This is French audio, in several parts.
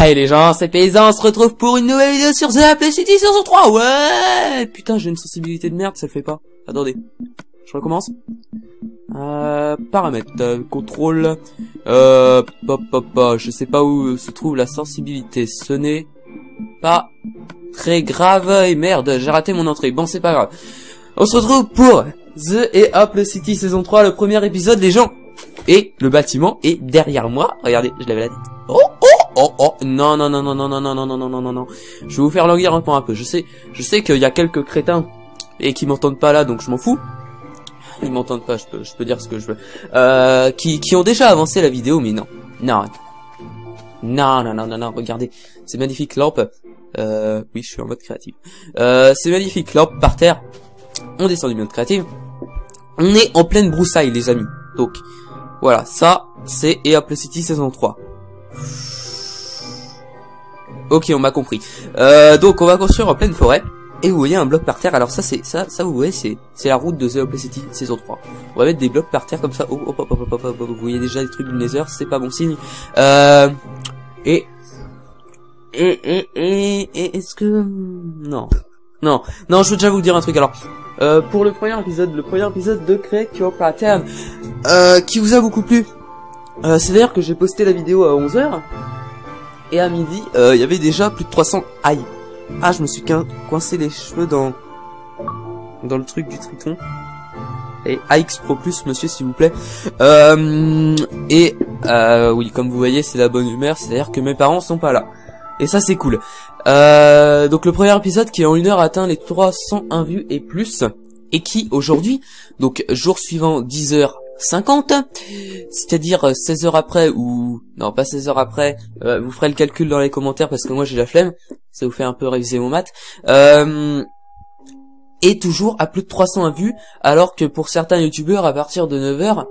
Hey les gens, c'est Paysan, on se retrouve pour une nouvelle vidéo sur The Apple City saison 3. Ouais. Putain, j'ai une sensibilité de merde, ça le fait pas. Attendez, je recommence. Paramètres, contrôle, je sais pas où se trouve la sensibilité. Ce n'est pas très grave. Et merde, j'ai raté mon entrée. Bon, c'est pas grave. On se retrouve pour The Apple City saison 3, le premier épisode, les gens. Et le bâtiment est derrière moi. Regardez, je lève la tête. Non. Je vais vous faire languir encore un peu. Je sais qu'il y a quelques crétins et qui m'entendent pas là, donc je m'en fous. Ils m'entendent pas, je peux dire ce que je veux. Qui ont déjà avancé la vidéo, mais non, regardez, ces magnifiques lampes. Oui, je suis en mode créatif. Ces magnifiques lampes par terre. On descend du mode créatif. On est en pleine broussaille, les amis. Donc, voilà, ça, c'est Apple City saison 3. Ok, on m'a compris. Donc, on va construire en pleine forêt. Et vous voyez un bloc par terre. Alors ça, vous voyez, c'est la route de The Apple City saison 3. On va mettre des blocs par terre comme ça. Hop. Vous voyez déjà des trucs du Nether, c'est pas bon signe. Et est-ce que... Non, je veux déjà vous dire un truc. Alors, pour le premier épisode de Create Your Pattern, qui vous a beaucoup plu. C'est d'ailleurs que j'ai posté la vidéo à 11h. Et à midi, il y avait déjà plus de 300 aïe. Ah, je me suis coincé les cheveux dans le truc du triton. Et AX Pro Plus, monsieur, s'il vous plaît. Oui, comme vous voyez, c'est la bonne humeur. C'est-à-dire que mes parents sont pas là. Et ça, c'est cool. Donc le premier épisode qui en 1 heure atteint les 301 vues et plus. Et qui, aujourd'hui, donc jour suivant, 10h50, c'est-à-dire 16 heures après, ou... Non, pas 16 heures après, vous ferez le calcul dans les commentaires parce que moi j'ai la flemme. Ça vous fait un peu réviser mon maths. Et toujours à plus de 300 vues, alors que pour certains youtubeurs, à partir de 9h,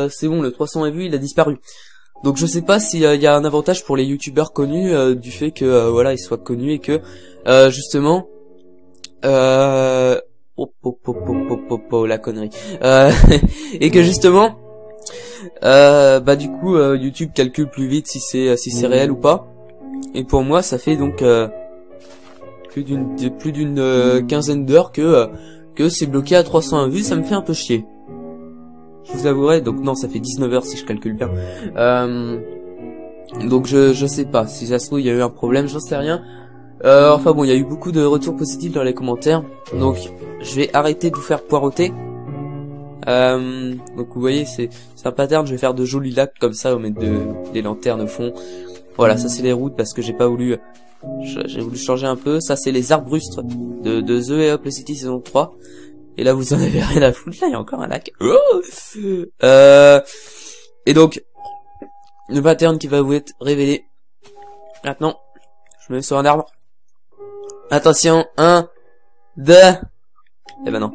c'est bon, le 300 vues, il a disparu. Donc je sais pas s'il y a un avantage pour les youtubeurs connus, du fait que, voilà, ils soient connus et que, justement, la connerie. Et que justement, du coup, YouTube calcule plus vite si c'est réel ou pas. Et pour moi, ça fait donc plus d'une quinzaine d'heures que c'est bloqué à 301 vues. Ça me fait un peu chier. Je vous avouerai. Donc non, ça fait 19 heures si je calcule bien. Donc je sais pas si ça se trouve il y a eu un problème, j'en sais rien. Enfin bon, il y a eu beaucoup de retours positifs dans les commentaires. Donc je vais arrêter de vous faire poireauter. Donc vous voyez, c'est un pattern. Je vais faire de jolis lacs comme ça, au mettre des lanternes au fond. Voilà, ça c'est les routes parce que j'ai voulu changer un peu. Ça c'est les arbres rustres de The Apple City saison 3. Et là vous en avez rien à foutre, là il y a encore un lac. Et donc le pattern qui va vous être révélé maintenant. Je me mets sur un arbre. Attention, 1, 2. Eh ben non.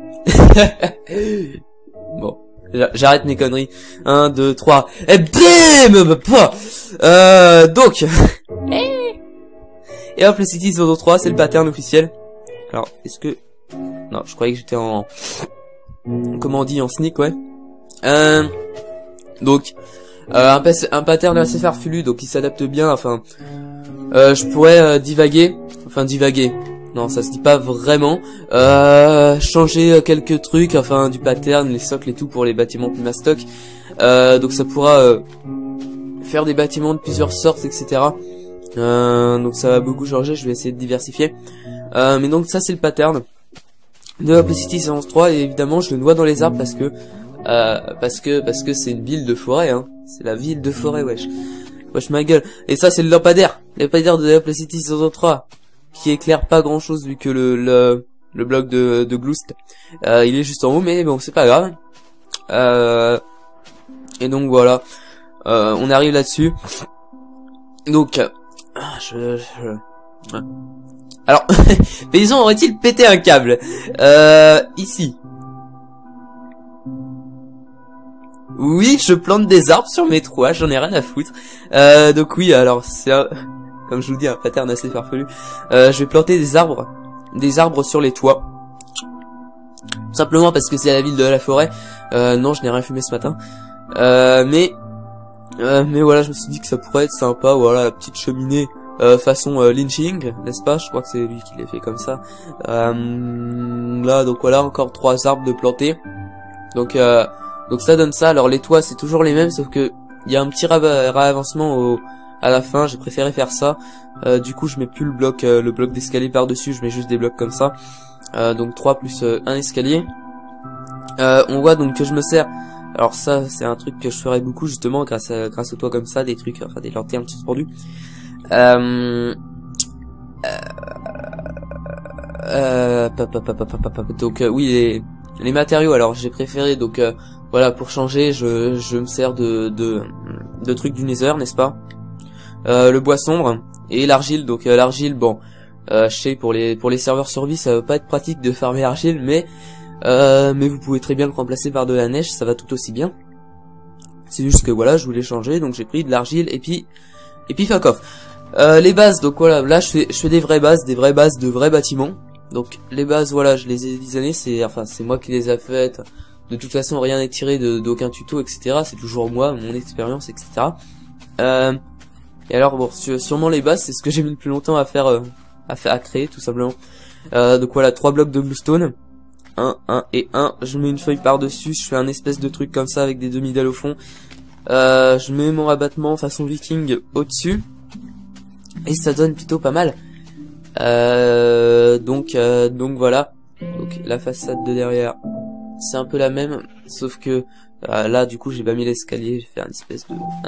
Bon, j'arrête mes conneries. 1, 2, 3. Et bim. Donc et Apple City saison 3, c'est le pattern officiel. Alors, est-ce que... Non, je croyais que j'étais en... Comment on dit, en sneak, ouais. Donc, un pattern assez farfelu, donc il s'adapte bien, enfin... je pourrais divaguer. Non, ça se dit pas vraiment. Changer quelques trucs, enfin, du pattern, les socles et tout pour les bâtiments plus mastoc. Donc ça pourra faire des bâtiments de plusieurs sortes, etc. Donc ça va beaucoup changer, je vais essayer de diversifier. Mais donc ça c'est le pattern de Apple City saison 3 et évidemment je le noie dans les arbres parce que c'est une ville de forêt, hein. C'est la ville de forêt, wesh ma gueule. Et ça c'est le lampadaire de Apple City saison 3 qui éclaire pas grand chose vu que le bloc de Gloust il est juste en haut, mais bon c'est pas grave. Et donc voilà, on arrive là-dessus. Donc alors, Paysan aurait-il pété un câble ici? Oui, je plante des arbres sur mes toits, j'en ai rien à foutre. Donc oui, alors c'est comme je vous dis un pattern assez farfelu. Je vais planter des arbres sur les toits. Tout simplement parce que c'est la ville de la forêt. Non, je n'ai rien fumé ce matin. Mais Mais voilà, je me suis dit que ça pourrait être sympa, voilà, la petite cheminée façon lynching, n'est-ce pas? Je crois que c'est lui qui l'a fait comme ça. Là, donc voilà, encore 3 arbres de planter. Donc ça donne ça. Alors les toits, c'est toujours les mêmes, sauf que il y a un petit réavancement à la fin. J'ai préféré faire ça. Du coup, je mets plus le bloc d'escalier par dessus, je mets juste des blocs comme ça. Donc 3 plus un escalier. On voit donc que je me sers. Alors ça, c'est un truc que je ferais beaucoup justement grâce au toit comme ça, des trucs, enfin des lanternes suspendues. Donc oui, les matériaux. Alors j'ai préféré donc voilà, pour changer, je me sers de trucs du Nether, n'est-ce pas? Le bois sombre et l'argile. Donc l'argile, bon, je sais pour les serveurs survie, ça va pas être pratique de farmer l'argile, mais vous pouvez très bien le remplacer par de la neige, ça va tout aussi bien. C'est juste que voilà, je voulais changer, donc j'ai pris de l'argile et puis fuck off. Les bases, donc voilà, là je fais des vraies bases de vrais bâtiments. Donc les bases, voilà, je les ai designées, c'est moi qui les ai faites. De toute façon, rien n'est tiré d'aucun tuto, etc. C'est toujours moi, mon expérience, etc. Et alors bon, sûrement les bases, c'est ce que j'ai mis le plus longtemps à faire, à créer, tout simplement. Donc voilà, 3 blocs de bluestone. 1 et 1. Je mets une feuille par dessus, je fais un espèce de truc comme ça avec des demi-dalles au fond. Je mets mon rabattement façon viking au dessus et ça donne plutôt pas mal. Donc voilà. Donc la façade de derrière, c'est un peu la même, sauf que là du coup j'ai pas mis l'escalier, j'ai fait un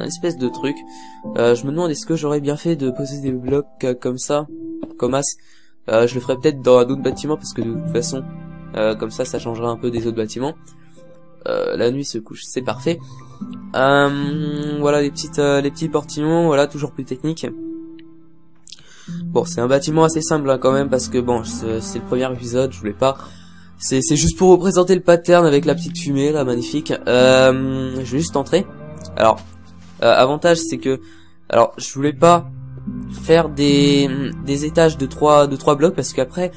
espèce de truc. Je me demande est-ce que j'aurais bien fait de poser des blocs comme ça, comme as. Je le ferai peut-être dans d'autres bâtiments parce que de toute façon comme ça changera un peu des autres bâtiments. La nuit se couche, c'est parfait. Voilà les petits portillons, voilà, toujours plus technique. Bon, c'est un bâtiment assez simple hein, quand même, parce que bon, c'est le premier épisode, je voulais pas. C'est juste pour représenter le pattern avec la petite fumée là, magnifique. Je vais juste entrer. Alors, avantage c'est que, alors je voulais pas faire des étages de 3 blocs parce qu'après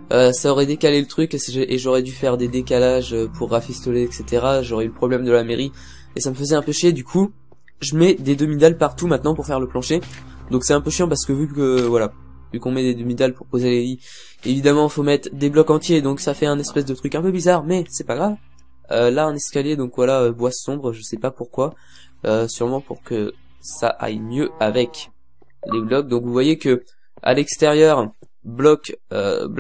ça aurait décalé le truc et j'aurais dû faire des décalages pour rafistoler, etc. J'aurais eu le problème de la mairie et ça me faisait un peu chier. Du coup, je mets des demi-dalles partout maintenant pour faire le plancher. Donc c'est un peu chiant parce que vu qu'on met des demi-dalles pour poser les lits, évidemment faut mettre des blocs entiers, donc ça fait un espèce de truc un peu bizarre, mais c'est pas grave. Là un escalier, donc voilà, bois sombre, je sais pas pourquoi, sûrement pour que ça aille mieux avec les blocs. Donc vous voyez que à l'extérieur bloc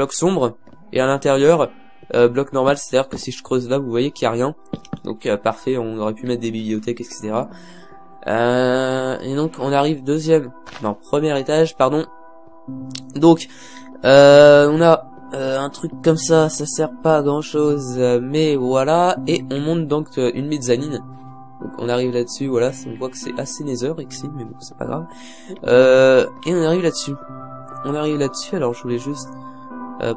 sombre et à l'intérieur bloc normal, c'est-à-dire que si je creuse là, vous voyez qu'il y a rien. Donc parfait, on aurait pu mettre des bibliothèques, etc. Et donc on arrive premier étage, pardon. Donc on a un truc comme ça sert pas à grand chose, mais voilà, et on monte donc une mezzanine. Donc on arrive là-dessus, voilà, on voit que c'est assez nether ici, mais bon c'est pas grave. Et on arrive là-dessus. Alors je voulais juste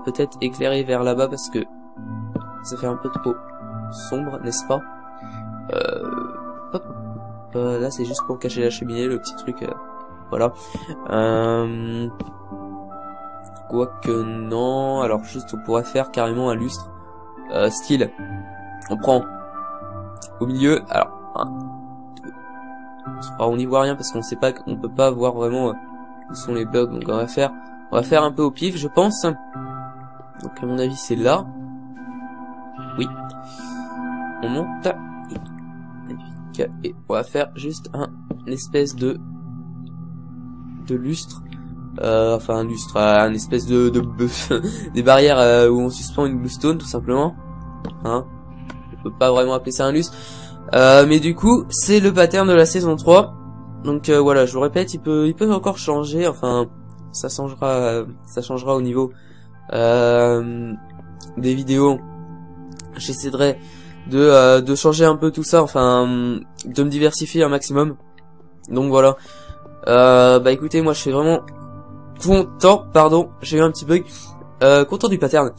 peut-être éclairer vers là-bas parce que ça fait un peu trop sombre, n'est-ce pas? Hop. Là c'est juste pour cacher la cheminée, le petit truc, voilà. Quoique non, alors juste on pourrait faire carrément un lustre style. On prend au milieu, alors 1, 2, 3, on n'y voit rien parce qu'on sait pas, on peut pas voir vraiment où sont les blocs, donc on va faire un peu au pif, je pense. Donc à mon avis c'est là. Oui. On monte. Et on va faire juste une espèce de lustre, enfin un lustre, un espèce de des barrières où on suspend une bluestone tout simplement, hein. On peut pas vraiment appeler ça un lustre, mais du coup c'est le pattern de la saison 3. Donc voilà, je vous répète, il peut encore changer, enfin ça changera au niveau des vidéos. J'essaierai de changer un peu tout ça, enfin de me diversifier un maximum. Donc voilà. Bah écoutez, moi je suis vraiment content, pardon, j'ai eu un petit bug, content du pattern.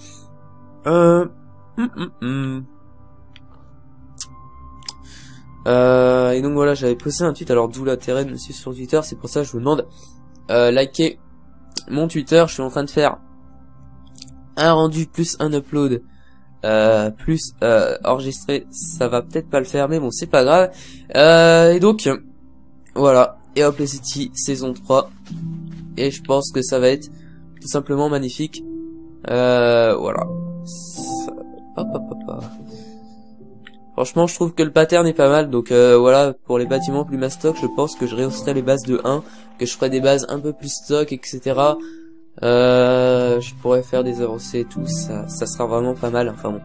Et donc voilà, j'avais posté un tweet, alors d'où l'intérêt de me suivre sur Twitter, c'est pour ça que je vous demande likez mon Twitter. Je suis en train de faire un rendu plus un upload plus enregistré, ça va peut-être pas le faire, mais bon c'est pas grave. Et donc Voilà, et Hop City saison 3. Et je pense que ça va être tout simplement magnifique. Voilà. Hop, hop, hop, hop. Franchement, je trouve que le pattern est pas mal. Donc voilà, pour les bâtiments plus mastoc, je pense que je rehausserai les bases de 1, que je ferai des bases un peu plus stock, etc. Je pourrais faire des avancées et tout, ça sera vraiment pas mal. Enfin bon.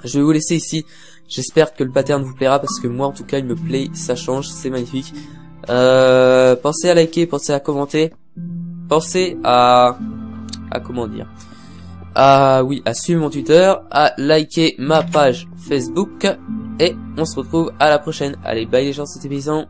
Je vais vous laisser ici. J'espère que le pattern vous plaira parce que moi en tout cas il me plaît, ça change, c'est magnifique. Pensez à liker, pensez à commenter, pensez à comment dire, à suivre mon Twitter, à liker ma page Facebook et on se retrouve à la prochaine. Allez, bye les gens, c'était Paysan.